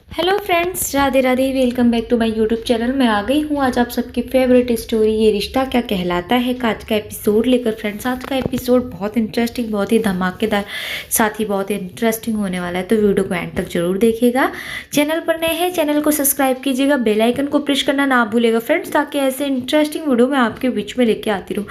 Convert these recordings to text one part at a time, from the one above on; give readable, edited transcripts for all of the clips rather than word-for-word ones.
Hello friends, Radhe Radhe. Welcome back to my YouTube channel. मैं आ गई हूँ आज आप सबकी फेवरेट स्टोरी ये रिश्ता क्या कहलाता है का आज का एपिसोड लेकर। फ्रेंड्स, आज का एपिसोड बहुत इंटरेस्टिंग, बहुत ही धमाकेदार, साथ ही बहुत इंटरेस्टिंग होने वाला है, तो वीडियो को एंड तक जरूर देखिएगा। चैनल पर नए हैं, चैनल को सब्सक्राइब कीजिएगा, बेल आइकन को प्रेस करना ना भूलिएगा फ्रेंड्स, ताकि ऐसे इंटरेस्टिंग वीडियो मैं आपके बीच में लेके आती रहूँ।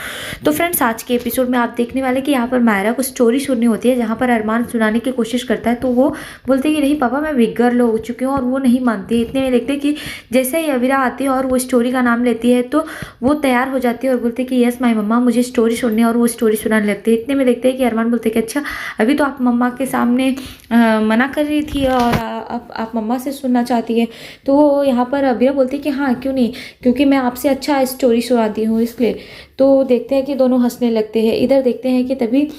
तो फ्रेंड्स, आज के एपिसोड में आप देखने वाले कि यहाँ पर मायरा को स्टोरी सुननी होती है, जहाँ पर अरमान सुनाने की कोशिश करता है तो वो बोलते कि नहीं पापा, मैं बिग गर्ल हो चुकी हूँ, और वो नहीं मानती है। इतने में देखते कि जैसे ही अविरा आती है और वो स्टोरी का नाम लेती है तो वो तैयार हो जाती है और बोलते कि यस माय मम्मा, मुझे स्टोरी सुननी है, और वो स्टोरी सुनाने लगती है। इतने में देखते हैं कि अरमान बोलते कि अच्छा, अभी तो आप मम्मा के सामने मना कर रही थी और अब आप मम्मा से सुनना चाहती है। तो यहाँ पर अविरा बोलती है कि हाँ क्यों नहीं, क्योंकि मैं आपसे अच्छा स्टोरी सुनाती हूँ इसलिए। तो देखते हैं कि दोनों हंसने लगते हैं। इधर देखते हैं कि तभी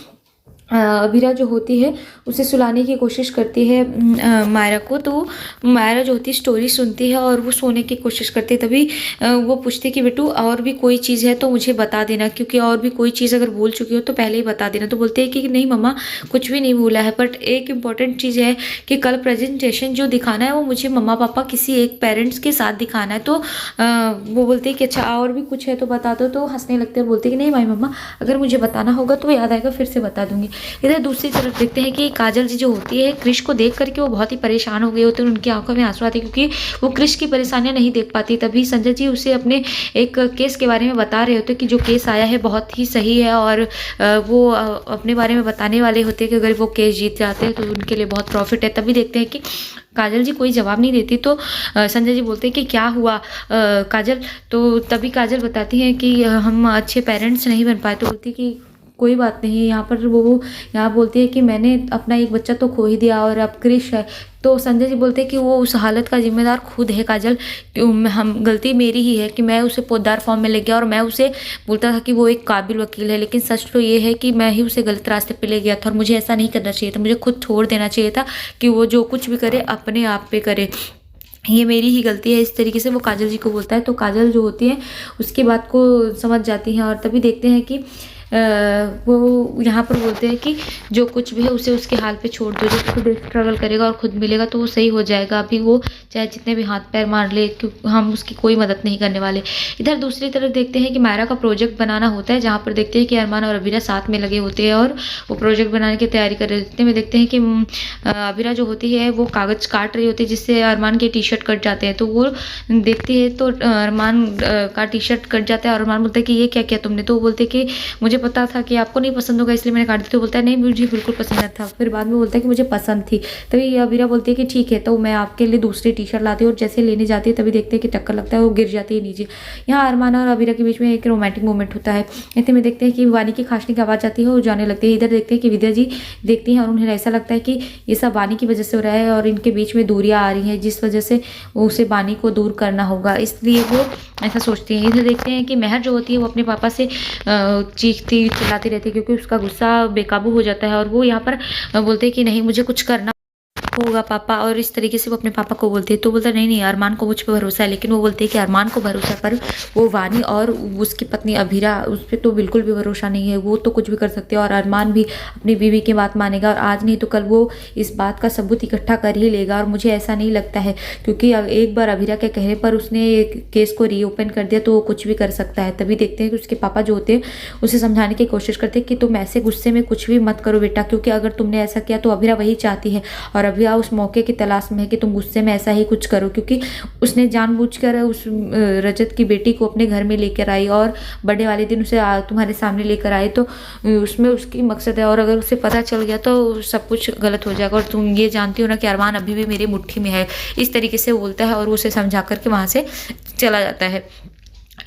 अबीरा जो होती है उसे सुलाने की कोशिश करती है मायरा को। तो मायरा जो होती है स्टोरी सुनती है और वो सोने की कोशिश करती है। तभी वो पूछती है कि बेटू और भी कोई चीज़ है तो मुझे बता देना, क्योंकि और भी कोई चीज़ अगर भूल चुकी हो तो पहले ही बता देना। तो बोलते हैं कि नहीं मम्मा, कुछ भी नहीं भूला है, बट एक इम्पॉर्टेंट चीज़ है कि कल प्रेजेंटेशन जो दिखाना है वो मुझे मम्मा पापा किसी एक पेरेंट्स के साथ दिखाना है। तो वो बोलते हैं कि अच्छा और भी कुछ है तो बता दो। तो हंसने लगते हैं, बोलते हैं कि नहीं माई मम्मा, अगर मुझे बताना होगा तो याद आएगा फिर से बता दूंगी। इधर दूसरी तरफ देखते हैं कि काजल जी जो होती है क्रिश को देख करके वो बहुत ही परेशान हो गए होते हैं। उनकी आंखों में आंसू आते हैं क्योंकि वो क्रिश की परेशानियां नहीं देख पाती। तभी संजय जी उसे अपने एक केस के बारे में बता रहे होते हैं कि जो केस आया है बहुत ही सही है, और वो अपने बारे में बताने वाले होते हैं कि अगर वो केस जीत जाते हैं तो उनके लिए बहुत प्रॉफिट है। तभी देखते हैं कि काजल जी कोई जवाब नहीं देती। तो संजय जी बोलते हैं कि क्या हुआ काजल। तो तभी काजल बताती है कि हम अच्छे पेरेंट्स नहीं बन पाए। तो बोलती है कि कोई बात नहीं। यहाँ पर वो यहाँ बोलती है कि मैंने अपना एक बच्चा तो खो ही दिया और अब क्रिश है। तो संजय जी बोलते हैं कि वो उस हालत का जिम्मेदार खुद है काजल, हम गलती मेरी ही है कि मैं उसे पोद्दार फॉर्म में ले गया और मैं उसे बोलता था कि वो एक काबिल वकील है, लेकिन सच तो ये है कि मैं ही उसे गलत रास्ते पे ले गया था और मुझे ऐसा नहीं करना चाहिए था। मुझे खुद छोड़ देना चाहिए था कि वो जो कुछ भी करे अपने आप पे करे, ये मेरी ही गलती है। इस तरीके से वो काजल जी को बोलता है। तो काजल जो होती है उसकी बात को समझ जाती हैं। और तभी देखते हैं कि वो यहाँ पर बोलते हैं कि जो कुछ भी है उसे उसके हाल पे छोड़ दो, जो खुद स्ट्रगल करेगा और खुद मिलेगा तो वो सही हो जाएगा। अभी वो चाहे जितने भी हाथ पैर मार ले, क्योंकि हम उसकी कोई मदद नहीं करने वाले। इधर दूसरी तरफ देखते हैं कि मायरा का प्रोजेक्ट बनाना होता है, जहाँ पर देखते हैं कि अरमान और अबीरा साथ में लगे होते हैं और वो प्रोजेक्ट बनाने की तैयारी कर रहे होते हैं। देखते हैं कि अबीरा जो होती है वो कागज काट रही होती है जिससे अरमान के टी शर्ट कट जाते हैं। तो वो देखती है तो अरमान का टी शर्ट कट जाता है और अरमान बोलता है कि ये क्या किया तुमने। तो वो बोलते कि मुझे पता था कि आपको नहीं पसंद होगा इसलिए मैंने काट दी। तो बोलता है नहीं, मुझे बिल्कुल पसंद था। फिर बाद में बोलता है कि मुझे पसंद थी। तभी अबीरा बोलती है कि ठीक है, तो मैं आपके लिए दूसरी टी शर्ट लाती हूँ। और जैसे लेने जाती है तभी देखते हैं कि टक्कर लगता है, वो गिर जाती है नीचे। यहाँ अरमान और अबीरा के बीच में एक रोमांटिक मोमेंट होता है। इतने में देखते हैं कि वानी की खांसने की आवाज़ आती है और जाने लगती है। इधर देखते हैं कि विद्या जी देखती हैं और उन्हें ऐसा लगता है कि ये सब वानी की वजह से हो रहा है और इनके बीच में दूरियां आ रही हैं, जिस वजह से उसे वानी को दूर करना होगा, इसलिए वो ऐसा सोचती है। इधर देखते हैं कि मेहर जो होती है वो अपने पापा से चीखती चिल्लाती रहती है क्योंकि उसका गुस्सा बेकाबू हो जाता है। और वो यहाँ पर बोलते हैं कि नहीं, मुझे कुछ करना होगा पापा, और इस तरीके से वो अपने पापा को बोलती है। तो बोलता नहीं नहीं, अरमान को मुझ पर भरोसा है। लेकिन वो बोलती है कि अरमान को भरोसा है पर वो वानी और उसकी पत्नी अभीरा, उस पर तो बिल्कुल भी भरोसा नहीं है। वो तो कुछ भी कर सकते हैं और अरमान भी अपनी बीवी की बात मानेगा, और आज नहीं तो कल वो इस बात का सबूत इकट्ठा कर ही लेगा। और मुझे ऐसा नहीं लगता है, क्योंकि एक बार अभीरा के कहने पर उसने केस को रीओपन कर दिया तो वो कुछ भी कर सकता है। तभी देखते हैं कि उसके पापा जो होते हैं उसे समझाने की कोशिश करते हैं कि तुम ऐसे गुस्से में कुछ भी मत करो बेटा, क्योंकि अगर तुमने ऐसा किया तो अभीरा वही चाहती है और अभीरा उस मौके की तलाश में है कि तुम गुस्से में ऐसा ही कुछ करो। क्योंकि उसने जानबूझकर उस रजत की बेटी को अपने घर में लेकर आई और बर्थडे वाले दिन उसे तुम्हारे सामने लेकर आए, तो उसमें उसकी मकसद है। और अगर उसे पता चल गया तो सब कुछ गलत हो जाएगा। और तुम ये जानती हो ना कि अरमान अभी भी मेरी मुट्ठी में है। इस तरीके से बोलता है और उसे समझा करके वहाँ से चला जाता है।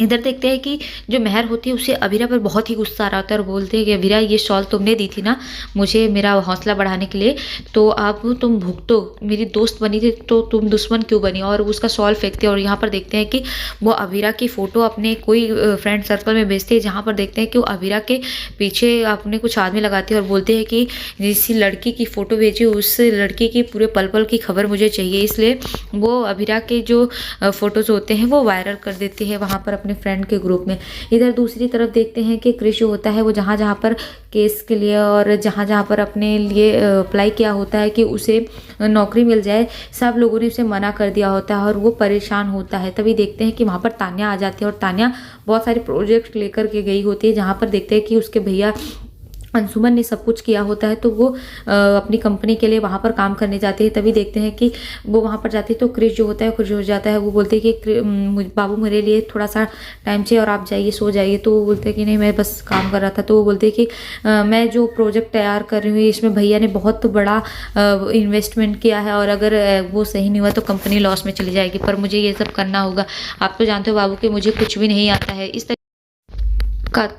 इधर देखते हैं कि जो मेहर होती है उसे अबीरा पर बहुत ही गुस्सा आ रहा होता है और बोलते हैं कि अबीरा, ये शॉल तुमने दी थी ना मुझे मेरा हौसला बढ़ाने के लिए, तो अब तुम भुगतो। मेरी दोस्त बनी थी तो तुम दुश्मन क्यों बनी। और उसका शॉल फेंकते हैं। और यहाँ पर देखते हैं कि वो अबीरा की फ़ोटो अपने कोई फ्रेंड सर्कल में भेजते हैं, जहाँ पर देखते हैं कि वो अबीरा के पीछे अपने कुछ आदमी लगाते हैं और बोलते हैं कि जिस लड़की की फ़ोटो भेजी उस लड़की की पूरे पल पल की खबर मुझे चाहिए। इसलिए वो अबीरा के जो फ़ोटोज़ होते हैं वो वायरल कर देते हैं वहाँ पर अपने अपने फ्रेंड के ग्रुप में। इधर दूसरी तरफ देखते हैं कि क्रिश जो होता है वो जहाँ जहाँ पर केस के लिए और जहाँ जहाँ पर अपने लिए अप्लाई किया होता है कि उसे नौकरी मिल जाए, सब लोगों ने उसे मना कर दिया होता है और वो परेशान होता है। तभी देखते हैं कि वहाँ पर तान्या आ जाती है और तान्या बहुत सारे प्रोजेक्ट लेकर के गई होती है, जहाँ पर देखते हैं कि उसके भैया अंशुमन ने सब कुछ किया होता है, तो वो अपनी कंपनी के लिए वहाँ पर काम करने जाती है। तभी देखते हैं कि वो वहाँ पर जाती है तो क्रिश जो होता है खुश हो जाता है। वो बोलते हैं कि बाबू मेरे लिए थोड़ा सा टाइम चाहिए और आप जाइए सो जाइए। तो वो बोलते हैं कि नहीं मैं बस काम कर रहा था। तो वो बोलते हैं कि मैं जो प्रोजेक्ट तैयार कर रही हूँ इसमें भैया ने बहुत बड़ा इन्वेस्टमेंट किया है और अगर वो सही नहीं हुआ तो कंपनी लॉस में चली जाएगी, पर मुझे ये सब करना होगा। आप तो जानते हो बाबू कि मुझे कुछ भी नहीं आता है। इस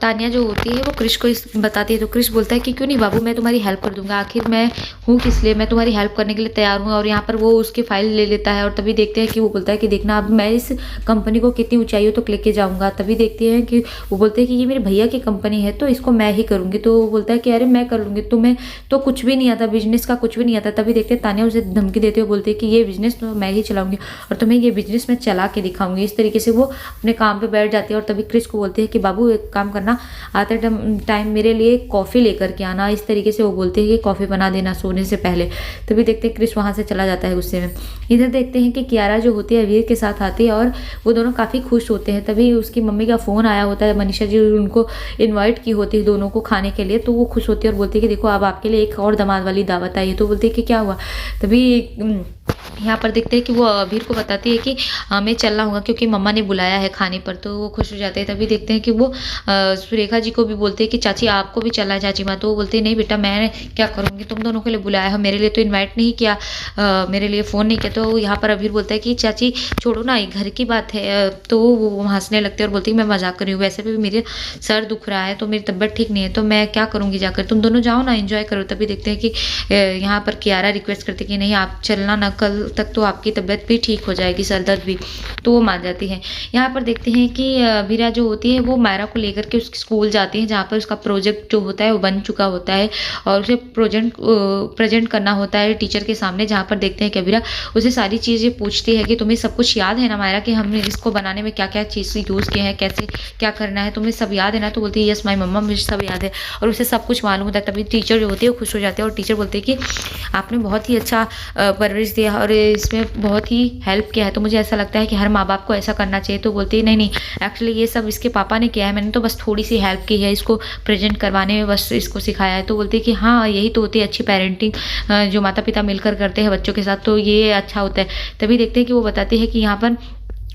तान्या जो होती है वो क्रिश को बताती है, तो क्रिश बोलता है कि क्यों नहीं बाबू, मैं तुम्हारी हेल्प कर दूंगा, आखिर मैं हूँ किस लिए, मैं तुम्हारी हेल्प करने के लिए तैयार हूँ। और यहाँ पर वो उसकी फाइल ले लेता है और तभी देखते हैं कि वो बोलता है कि देखना अब मैं इस कंपनी को कितनी ऊंचाइयों तक लेके जाऊँगा। तभी देखते हैं कि वो बोलते हैं कि ये मेरे भैया की कंपनी है तो इसको मैं ही करूँगी। तो वो बोलता है कि अरे मैं कर लूँगी, तुम्हें तो कुछ भी नहीं आता, बिजनेस का कुछ भी नहीं आता। तभी देखते हैं तान्या उसे धमकी देते हुए बोलते हैं कि ये बिजनेस तो मैं ही चलाऊंगी और तुम्हें ये बिजनेस मैं चला के दिखाऊंगी। इस तरीके से वो अपने काम पे बैठ जाती है और तभी क्रिश को बोलते हैं कि बाबू एक काम करना, आते टाइम मेरे लिए कॉफ़ी लेकर के आना। इस तरीके से वो बोलते हैं कि कॉफ़ी बना देना सोने से पहले। तभी देखते हैं क्रिश वहाँ से चला जाता है गुस्से में। इधर देखते हैं कि कियारा जो होती है वीर के साथ आती है और वो दोनों काफ़ी खुश होते हैं। तभी उसकी मम्मी का फ़ोन आया होता है, मनीषा जी उनको इन्वाइट की होती है दोनों को खाने के लिए। तो वो खुश होती है और बोलती है कि देखो अब आपके लिए एक और दामाद वाली दावत आई है। तो बोलती है कि क्या हुआ। तभी यहाँ पर देखते हैं कि वो अबीर को बताती है कि मैं चलना होगा क्योंकि मम्मा ने बुलाया है खाने पर। तो वो खुश हो जाते हैं। तभी देखते हैं कि वो सुरेखा जी को भी बोलते हैं कि चाची आपको भी चलना है चाची माँ। तो वो बोलते हैं नहीं बेटा मैं क्या करूँगी, तुम दोनों के लिए बुलाया है, मेरे लिए तो इन्वाइट नहीं किया, मेरे लिए फ़ोन नहीं किया। तो यहाँ पर अबीर बोलता है कि चाची छोड़ो ना, घर की बात है। तो वो हंसने लगते हैं और बोलती है मैं मजाक कर रही हूँ, वैसे भी मेरे सर दुख रहा है तो मेरी तबीयत ठीक नहीं है, तो मैं क्या करूँगी जाकर, तुम दोनों जाओ ना एंजॉय करो। तभी देखते हैं कि यहाँ पर कियारा रिक्वेस्ट करती है कि नहीं आप चलना ना, कल तक तो आपकी तबीयत भी ठीक हो जाएगी, सर दर्द भी। तो वो मान जाती है। यहाँ पर देखते हैं कि वीरा जो होती है वो मायरा को लेकर के उसके स्कूल जाती है, जहाँ पर उसका प्रोजेक्ट जो होता है वो बन चुका होता है और उसे प्रेजेंट करना होता है टीचर के सामने। जहाँ पर देखते हैं कि वीरा उसे सारी चीज़ें पूछती है कि तुम्हें सब कुछ याद है ना मायरा, कि हमने इसको बनाने में क्या क्या चीज़ यूज़ किए हैं, कैसे क्या करना है, तुम्हें सब याद है ना। तो बोलती है यस माई मम्मा, मुझे सब याद है और उसे सब कुछ मालूम होता है। तभी टीचर जो होती है वो खुश हो जाते हैं और टीचर बोलते हैं कि आपने बहुत ही अच्छा परवरिश दिया और इसमें बहुत ही हेल्प किया है, तो मुझे ऐसा लगता है कि हर माँ बाप को ऐसा करना चाहिए। तो बोलती है नहीं नहीं, एक्चुअली ये सब इसके पापा ने किया है, मैंने तो बस थोड़ी सी हेल्प की है, इसको प्रेजेंट करवाने में बस इसको सिखाया है। तो बोलती है कि हाँ यही तो होती है अच्छी पेरेंटिंग, जो माता पिता मिलकर करते हैं बच्चों के साथ, तो ये अच्छा होता है। तभी देखते हैं कि वो बताती है कि यहाँ पर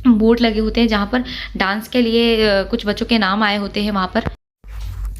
बोर्ड लगे होते हैं जहाँ पर डांस के लिए कुछ बच्चों के नाम आए होते हैं वहाँ पर।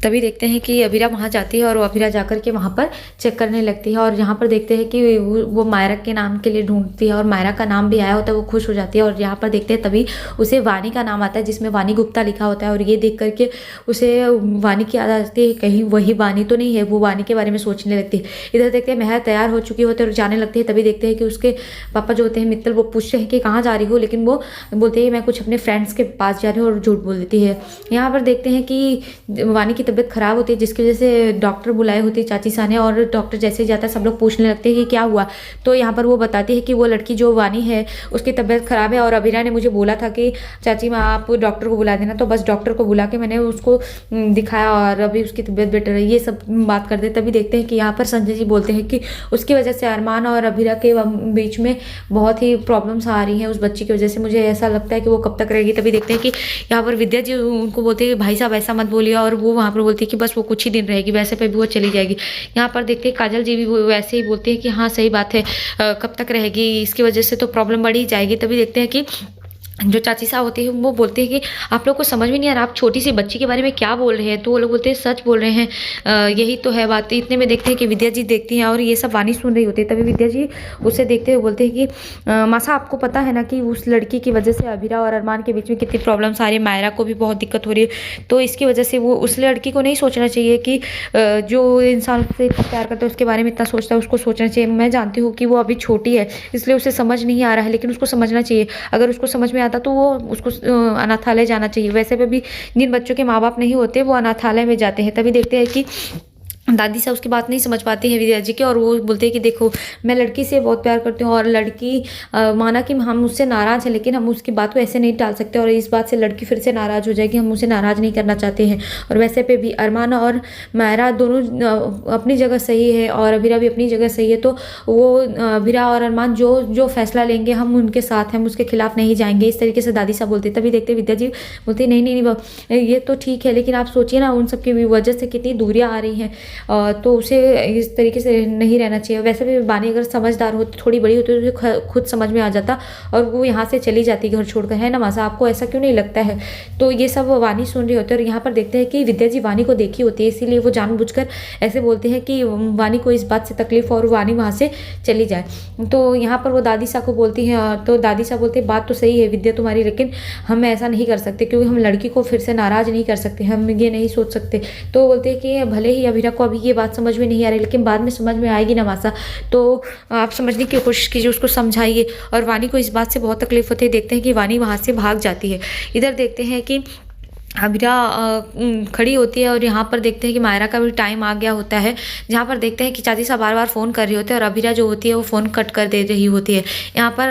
तभी देखते हैं कि अबीरा वहाँ जाती है और अबीरा जाकर के वहाँ पर चेक करने लगती है और यहाँ पर देखते हैं कि वो मायरा के नाम के लिए ढूंढती है और मायरा का नाम भी आया होता है, वो खुश हो जाती है। और यहाँ पर देखते हैं तभी उसे वानी का नाम आता है जिसमें वानी गुप्ता लिखा होता है और ये देख करके उसे वानी की याद आती है, कहीं वही वानी तो नहीं है। वो वानी के बारे में सोचने लगती है। इधर देखते हैं महर तैयार हो चुकी होती है और जाने लगती है। तभी देखते हैं कि उसके पापा जो होते हैं मित्तल, वो पूछते हैं कि कहाँ जा रही हो, लेकिन वो बोलते हैं मैं कुछ अपने फ्रेंड्स के पास जा रही हूँ और झूठ बोल देती है। यहाँ पर देखते हैं कि वानी की तबीयत खराब होती है जिसकी वजह से डॉक्टर बुलाए होते हैं चाची सा ने, और डॉक्टर जैसे ही जाता है सब लोग पूछने लगते हैं कि क्या हुआ। तो यहाँ पर वो बताती है कि वो लड़की जो वानी है उसकी तबीयत खराब है और अबीरा ने मुझे बोला था कि चाची माँ आप डॉक्टर को बुला देना, तो बस डॉक्टर को बुला के मैंने उसको दिखाया और अभी उसकी तबीयत बेटर है, ये सब बात करते हैं। तभी देखते हैं कि यहाँ पर संजय जी बोलते हैं कि उसकी वजह से अरमान और अबीरा के बीच में बहुत ही प्रॉब्लम्स आ रही हैं उस बच्ची की वजह से, मुझे ऐसा लगता है कि वो कब तक रहेगी। तभी देखते हैं कि यहाँ पर विद्या जी उनको बोलते हैं भाई साहब ऐसा मत बोलिए, और वो वहाँ पर बोलती है कि बस वो कुछ ही दिन रहेगी, वैसे पे भी वो चली जाएगी। यहाँ पर देखते हैं काजल जी भी वैसे ही बोलते हैं कि हाँ सही बात है, कब तक रहेगी, इसकी वजह से तो प्रॉब्लम बढ़ ही जाएगी। तभी देखते हैं कि जो चाची साहब होती है वो बोलते हैं कि आप लोग को समझ में नहीं आ रहा, आप छोटी सी बच्ची के बारे में क्या बोल रहे हैं। तो वो लोग बोलते हैं सच बोल रहे हैं, यही तो है बात। इतने में देखते हैं कि विद्या जी देखती हैं और ये सब वानी सुन रही होती है। तभी विद्या जी उसे देखते हुए बोलते हैं कि मासा आपको पता है ना कि उस लड़की की वजह से अबीरा और अरमान के बीच में कितनी प्रॉब्लम्स आ रही है, मायरा को भी बहुत दिक्कत हो रही है, तो इसकी वजह से वो उस लड़की को नहीं सोचना चाहिए कि जो इंसान उससे प्यार करता है उसके बारे में इतना सोचता है, उसको सोचना चाहिए। मैं जानती हूँ कि वो अभी छोटी है इसलिए उसे समझ नहीं आ रहा है, लेकिन उसको समझना चाहिए। अगर उसको समझ में आता तो वो उसको अनाथालय जाना चाहिए। वैसे पे भी जिन बच्चों के माँ बाप नहीं होते वो अनाथालय में जाते हैं। तभी देखते हैं कि दादी साहब उसकी बात नहीं समझ पाती है विद्या जी की, और वो बोलते हैं कि देखो मैं लड़की से बहुत प्यार करती हूँ, और लड़की माना कि हम उससे नाराज़ हैं, लेकिन हम उसकी बात को ऐसे नहीं टाल सकते, और इस बात से लड़की फिर से नाराज़ हो जाएगी, हम उसे नाराज़ नहीं करना चाहते हैं। और वैसे पे भी अरमान और मायरा दोनों अपनी जगह सही है, और अभीरा भी अपनी जगह सही है, तो वो अभीरा और अरमान जो जो फैसला लेंगे हम उनके साथ हैं, हम उसके खिलाफ नहीं जाएंगे, इस तरीके से दादी साहब बोलते। तभी देखते विद्या जी बोलती नहीं नहीं नहीं, ये तो ठीक है, लेकिन आप सोचिए ना उन सब की वजह से कितनी दूरियां आ रही हैं, तो उसे इस तरीके से नहीं रहना चाहिए। वैसे भी वानी अगर समझदार होती, थोड़ी बड़ी होती, तो उसे खुद समझ में आ जाता और वो यहाँ से चली जाती घर छोड़कर, है ना मासा? आपको ऐसा क्यों नहीं लगता है? तो ये सब वानी सुन रहे होते हैं, और यहाँ पर देखते हैं कि विद्या जी वानी को देखी होती है, इसीलिए वो जानबूझकर ऐसे बोलते हैं कि वानी को इस बात से तकलीफ और वानी वहाँ से चली जाए। तो यहाँ पर वो दादी साहब को बोलती हैं, तो दादी साहब बोलते हैं बात तो सही है विद्या तुम्हारी, लेकिन हम ऐसा नहीं कर सकते, क्योंकि हम लड़की को फिर से नाराज़ नहीं कर सकते, हम ये नहीं सोच सकते। तो बोलते हैं कि भले ही अभीरा को अभी ये बात समझ में नहीं आ रही, लेकिन बाद में समझ में आएगी ना मासा, तो आप समझने की कोशिश कीजिए, उसको समझाइए। और वानी को इस बात से बहुत तकलीफ होती है। देखते हैं कि वानी वहाँ से भाग जाती है। इधर देखते हैं कि अभीरा खड़ी होती है, और यहाँ पर देखते हैं कि मायरा का भी टाइम आ गया होता है, जहाँ पर देखते हैं कि चाची साहब बार बार फ़ोन कर रही होती है, और अभीरा जो होती है वो फ़ोन कट कर दे रही होती है। यहाँ पर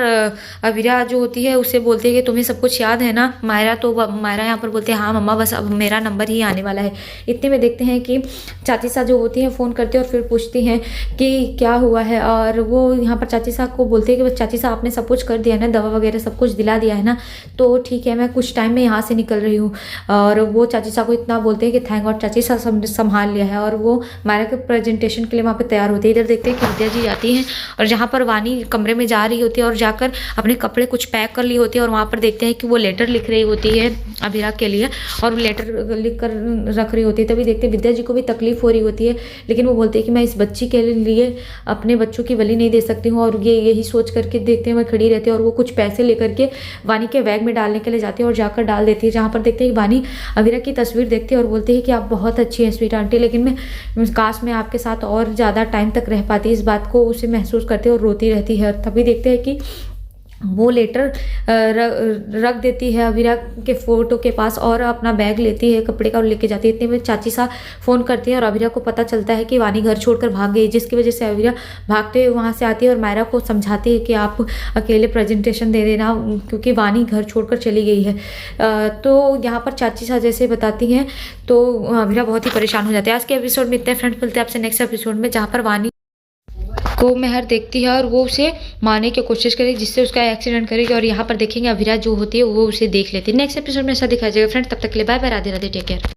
अभीरा जो होती है उससे बोलती है कि तुम्हें सब कुछ याद है ना मायरा? तो मायरा यहाँ पर बोलती है हाँ मम्मा, बस अब मेरा नंबर ही आने वाला है। इतने में देखते हैं कि चाची साहब जो होती हैं फ़ोन करते हैं, और फिर पूछती हैं कि क्या हुआ है, और वो यहाँ पर चाची साहब को बोलते हैं कि बस चाची साहब आपने सब कुछ कर दिया है ना, दवा वगैरह सब कुछ दिला दिया है ना, तो ठीक है मैं कुछ टाइम में यहाँ से निकल रही हूँ। और वो चाची साहब को इतना बोलते हैं कि थैंक गॉड चाची साहब संभाल लिया है, और वो मायरा के प्रेजेंटेशन के लिए वहाँ पे तैयार होती है। इधर देखते हैं कि विद्या जी जाती हैं, और जहाँ पर वानी कमरे में जा रही होती है, और जाकर अपने कपड़े कुछ पैक कर ली होती है, और वहाँ पर देखते हैं कि वो लेटर लिख रही होती है अभीरा के लिए, और वो लेटर लिख कर रख रही होती है। तभी देखते हैं विद्या जी को भी तकलीफ हो रही होती है, लेकिन वो बोलते हैं कि मैं इस बच्ची के लिए अपने बच्चों की बलि नहीं दे सकती हूँ, और ये यही सोच करके देखते हैं वह खड़ी रहती है, और वो कुछ पैसे लेकर के वानी के बैग में डालने के लिए जाती है, और जाकर डाल देती है। जहाँ पर देखते हैं कि वानी अभीरा की तस्वीर देखती है और बोलती है कि आप बहुत अच्छी हैं स्वीट आंटी, लेकिन मैं काश मैं आपके साथ और ज़्यादा टाइम तक रह पाती। इस बात को उसे महसूस करते और रोती रहती है। तभी देखते हैं कि वो लेटर रख देती है अभीरा के फ़ोटो के पास, और अपना बैग लेती है कपड़े का और लेके जाती है। इतने में चाची साहब फ़ोन करती है, और अभीरा को पता चलता है कि वानी घर छोड़कर भाग गई, जिसकी वजह से अभीरा भागते हुए वहाँ से आती है, और मायरा को समझाती है कि आप अकेले प्रेजेंटेशन दे देना, क्योंकि वानी घर छोड़कर चली गई है। तो यहाँ पर चाची साहब जैसे बताती हैं, तो अभीरा बहुत ही परेशान हो जाती है। आज के एपिसोड में इतने फ्रेंड्स, मिलते हैं आपसे नेक्स्ट एपिसोड में, जहाँ पर वानी को मेहर देखती है और वो उसे मारने की कोशिश करेगी, जिससे उसका एक्सीडेंट करेगी। और यहाँ पर देखेंगे अभीरा जो होती है वो उसे देख लेती है। नेक्स्ट एपिसोड में ऐसा दिखाया जाएगा फ्रेंड्स। तब तक के लिए bye bye, Radhe Radhe, take care.